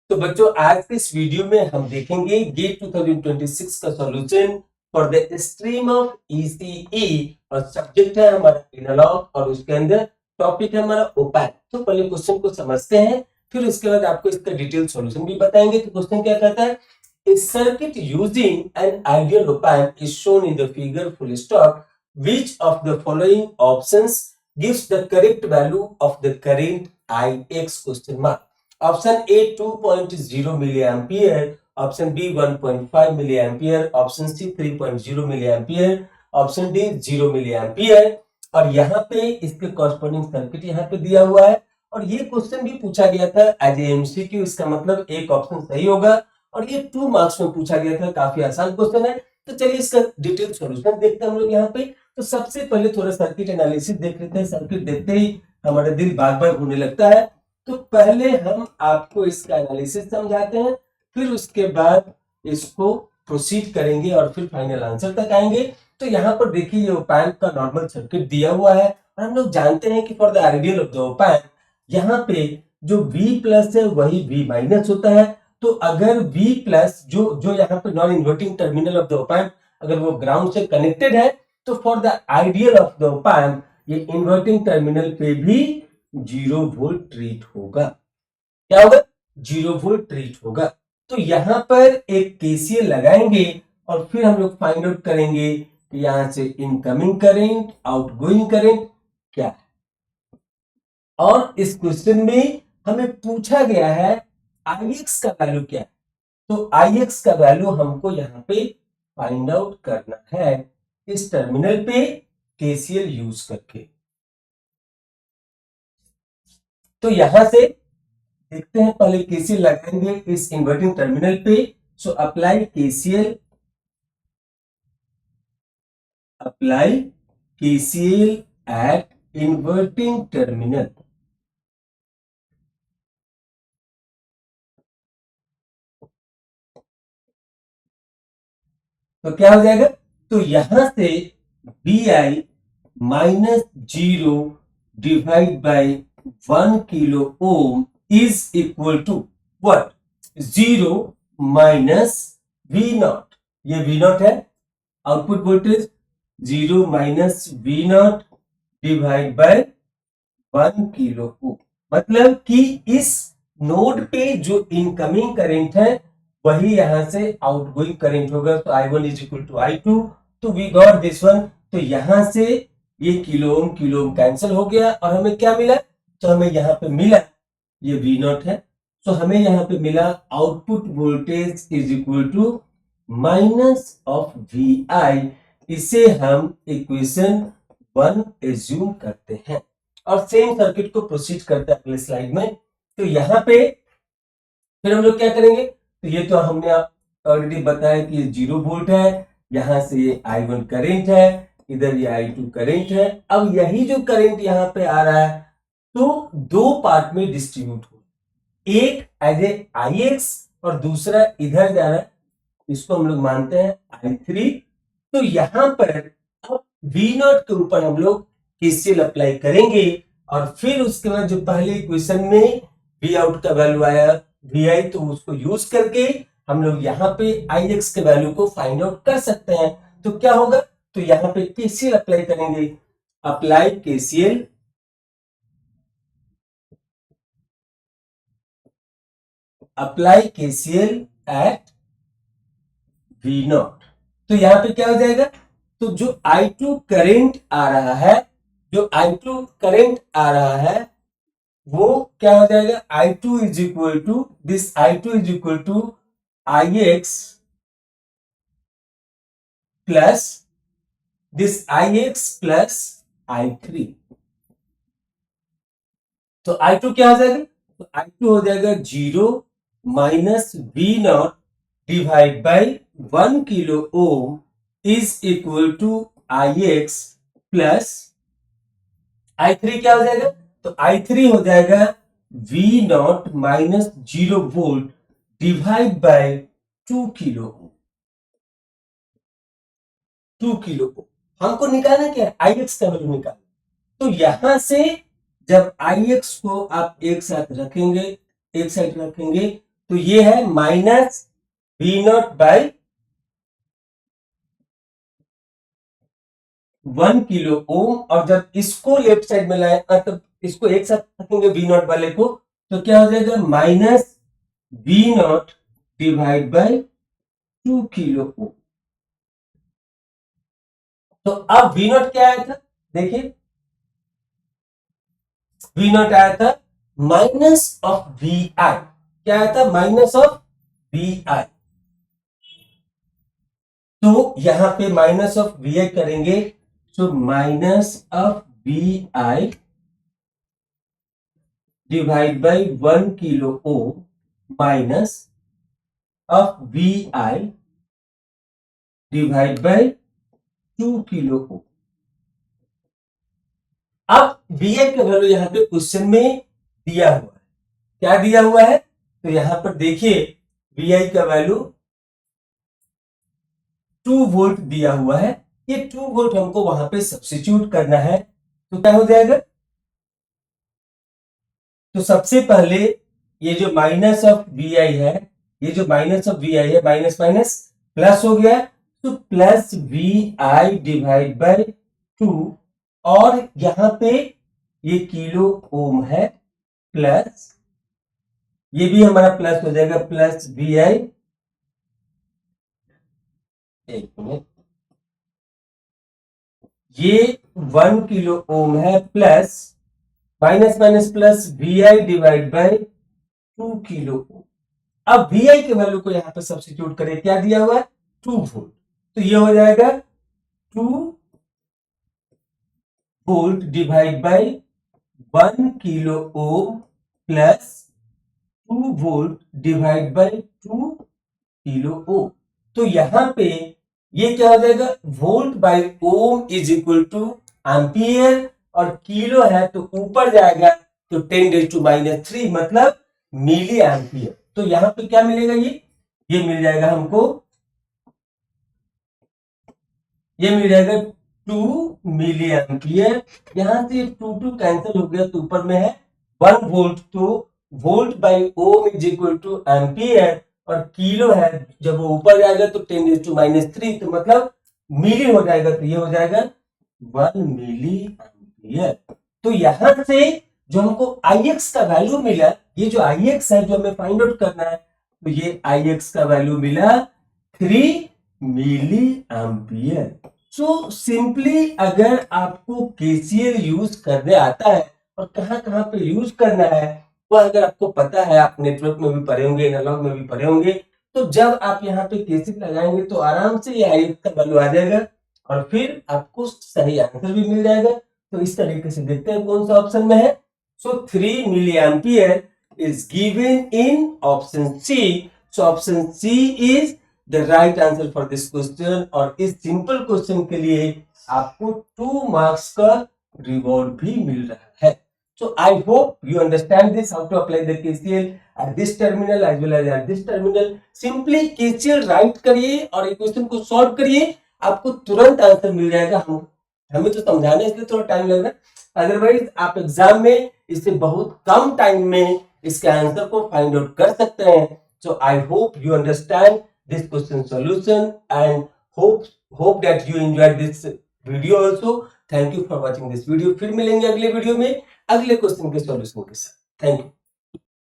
तो बच्चों आज के इस वीडियो में हम देखेंगे गेट 2026 का solution for the stream of ECE और सब्जेक्ट है हमारा एनालॉग और उसके अंदर टॉपिक है हमारा ओपैन। तो पहले क्वेश्चन को समझते हैं, फिर उसके बाद आपको इसका डिटेल सॉल्यूशन भी बताएंगे। तो क्वेश्चन क्या कहता है, A circuit using an ideal op-amp is shown in the figure full stop. Which of the following options gives the correct value of the current Ix question mark? Option A 2.0 milliampere, option B 1.5 milliampere, option C 3.0 milliampere, option D 0 milliampere। और यहाँ पे इसके corresponding circuit यहाँ पे दिया हुआ है और ये क्वेश्चन भी पूछा गया था एज एमसीक्यू। इसका मतलब एक ऑप्शन सही होगा और ये 2 मार्क्स में पूछा गया था। काफी आसान क्वेश्चन है। तो चलिए इसका डिटेल सॉल्यूशन देखते हैं हम लोग यहाँ पे। तो सबसे पहले थोड़ा सर्किट एनालिसिस देख लेते हैं। सर्किट देखते ही हमारा दिल बाग बाग होने लगता है। तो पहले हम आपको इसका एनालिसिस समझाते हैं, फिर उसके बाद इसको प्रोसीड करेंगे और फिर फाइनल आंसर तक आएंगे। तो यहाँ पर देखिए ये ओपैम्प का नॉर्मल सर्किट दिया हुआ है और हम लोग जानते हैं कि for the ideal of the op-amp यहाँ पे जो V प्लस है वही V माइनस होता है। तो अगर V प्लस जो यहाँ पे non inverting terminal of the op-amp अगर वो ग्राउंड से कनेक्टेड है तो for the ideal of the op-amp ये इन्वर्टिंग टर्मिनल पे भी 0 वोल्ट ट्रीट होगा। क्या होगा? 0 वोल्ट ट्रीट होगा। तो यहाँ पर एक केसीएल लगाएंगे और फिर हम लोग फाइंड आउट करेंगे कि यहां से इनकमिंग करंट आउटगोइंग करंट क्या है। और इस क्वेश्चन में हमें पूछा गया है Ix का वैल्यू क्या है। तो Ix का वैल्यू हमको यहाँ पे फाइंड आउट करना है इस टर्मिनल पे केसीएल यूज करके। तो यहां से देखते हैं, पहले केसीएल लगाएंगे इस इन्वर्टिंग टर्मिनल पे। So apply KCL at inverting terminal. तो क्या हो जाएगा? तो यहां से Vi minus 0 divide by 1 kilo ohm is equal to what? 0 minus v naught. ये वी नॉट है output voltage. 0 minus v naught divide by 1 kilo ohm. मतलब कि इस नोड पे जो इनकमिंग करंट है वही यहां से आउटगोइंग करंट होगा। तो I1 is equal to I2। तो वी गॉट दिस वन। तो यहां से ये किलो ओम कैंसिल हो गया और हमें क्या मिला? तो हमें यहाँ पे मिला ये वी नॉट है। तो हमें यहाँ पे मिला output voltage is equal to minus of VI। इसे हम इक्वेशन 1 एज्यूम करते हैं और सेम सर्किट को प्रोसीड करते हैं अगले स्लाइड में। तो यहाँ पे फिर हम लोग क्या करेंगे? तो ये तो हमने ऑलरेडी बताया कि ये 0 वोल्ट है, यहां से ये I1 करंट है, इधर ये I2 करंट है। अब यही जो करंट यहाँ पे आ रहा है तो 2 पार्ट में डिस्ट्रीब्यूट हो, एक एज ए Ix और दूसरा इधर जा रहा है, इसको हम लोग मानते हैं I3। तो यहां पर अब V0 के ऊपर हम लोग केसीएल अप्लाई करेंगे और फिर उसके बाद जो पहले इक्वेशन में V आउट का वैल्यू आया VI, तो उसको यूज करके हम लोग यहाँ पे Ix के वैल्यू को फाइंड आउट कर सकते हैं। तो क्या होगा? तो यहाँ पे केसीएल अप्लाई करेंगे। Apply KCL at V0। तो यहाँ पे क्या हो जाएगा? तो जो I2 करंट आ रहा है, वो क्या हो जाएगा? I2 is equal to this, I2 is equal to Ix plus this Ix plus I3। तो I2 क्या हो जाएगा? तो I2 हो जाएगा 0 minus V0 divide by 1 kilo ohm is equal to Ix plus I3 क्या हो जाएगा? तो I3 हो जाएगा V0 minus 0 volt divide by 2 kilo ohm. हमको निकालना क्या है? Ix का वैल्यू निकालना। तो यहां से जब Ix को आप एक साइड रखेंगे तो ये है minus v naught by 1 kilo ohm, और जब इसको लेफ्ट साइड में लाए मतलब इसको एक साथ रखेंगे वी नॉट वाले को, तो क्या हो जाएगा minus v naught divide by 2 kilo ohm. तो अब वी नॉट क्या आया था, देखिए वी नॉट आया था माइनस ऑफ वी आई, क्या आया था माइनस ऑफ वी आई। तो यहां पे माइनस ऑफ वी आई करेंगे, तो minus of v i divide by 1 kilo ohm minus of v i divide by 2 kilo ohm. अब वी आई का वैल्यू यहां पे क्वेश्चन में दिया हुआ है, क्या दिया हुआ है, तो यहां पर देखिए वी आई का वैल्यू 2 वोल्ट दिया हुआ है। ये 2 वोल्ट हमको वहां पे सब्स्टिट्यूट करना है, तो क्या हो जाएगा, तो सबसे पहले ये जो माइनस ऑफ वी आई है, ये जो माइनस ऑफ वी आई है, माइनस माइनस प्लस हो गया, तो plus v i divide by 2, और यहां पे ये किलो ओम है, प्लस ये भी हमारा प्लस हो जाएगा, प्लस वी आई, एक मिनट, ये 1 किलो ओम है, plus minus minus plus v i divide by 2 kilo ohm. अब वी आई के वैल्यू को यहां पर सब्स्टिट्यूट करें, क्या दिया हुआ है 2 वोल्ट, तो ये हो जाएगा 2 volt divide by 1 kilo ohm plus 2 volt divide by 2 kilo ohm. तो यहां पे ये क्या हो जाएगा, volt by ohm is equal to ampere, और किलो है तो ऊपर जाएगा तो 10⁻³ मतलब मिली एम्पियर। तो यहां पे क्या मिलेगा, ये मिल जाएगा हमको, ये मिल जाएगा 2 मिली एम्पियर। यहां से 2 कैंसिल हो गया तो ऊपर में है 1 वोल्ट, तो volt by ohm is equal to ampere, और किलो है जब वो ऊपर जाएगा तो 10⁻³ तो मतलब मिली हो जाएगा, तो ये हो जाएगा 1 मिली एम्पियर। तो यहां से जो हमको Ix का वैल्यू मिला, ये जो Ix है जो हमें फाइंड आउट करना है, तो ये Ix का वैल्यू मिला 3 मिली एम्पियर। सो सिंपली अगर आपको केसीएल यूज करने आता है और कहां कहां पे यूज करना है वह अगर आपको पता है, आप नेटवर्क में भी पढ़े होंगे, एनालॉग में भी पढ़े होंगे, तो जब आप यहाँ पे केसीएल लगाएंगे तो आराम से ये Ix का वैल्यू आ जाएगा और फिर आपको सही आंसर भी मिल जाएगा। तो इस तरीके से देखते हैं कौन सा ऑप्शन में है। So 3 milli ampere is given in option C. So option C is the right answer for this question, और इस सिंपल क्वेश्चन के लिए आपको 2 मार्क्स का रिवॉर्ड भी मिल रहा है। So I hope you understand this, how to apply the KCL at this terminal as well as at this terminal. Simply KCL write करिए और एक क्वेश्चन को सॉल्व करिए, आपको तुरंत आंसर मिल जाएगा। हमें तो समझाने इसलिए थोड़ा टाइम लग रहा है, अदरवाइज आप एग्जाम में इससे बहुत कम टाइम में इसके आंसर को फाइंड आउट कर सकते हैं। So I hope you understand this question solution and hope that you enjoyed this video also. Thank you for watching this video. फिर मिलेंगे अगले वीडियो में अगले क्वेश्चन के सॉल्यूशन के साथ। Thank you.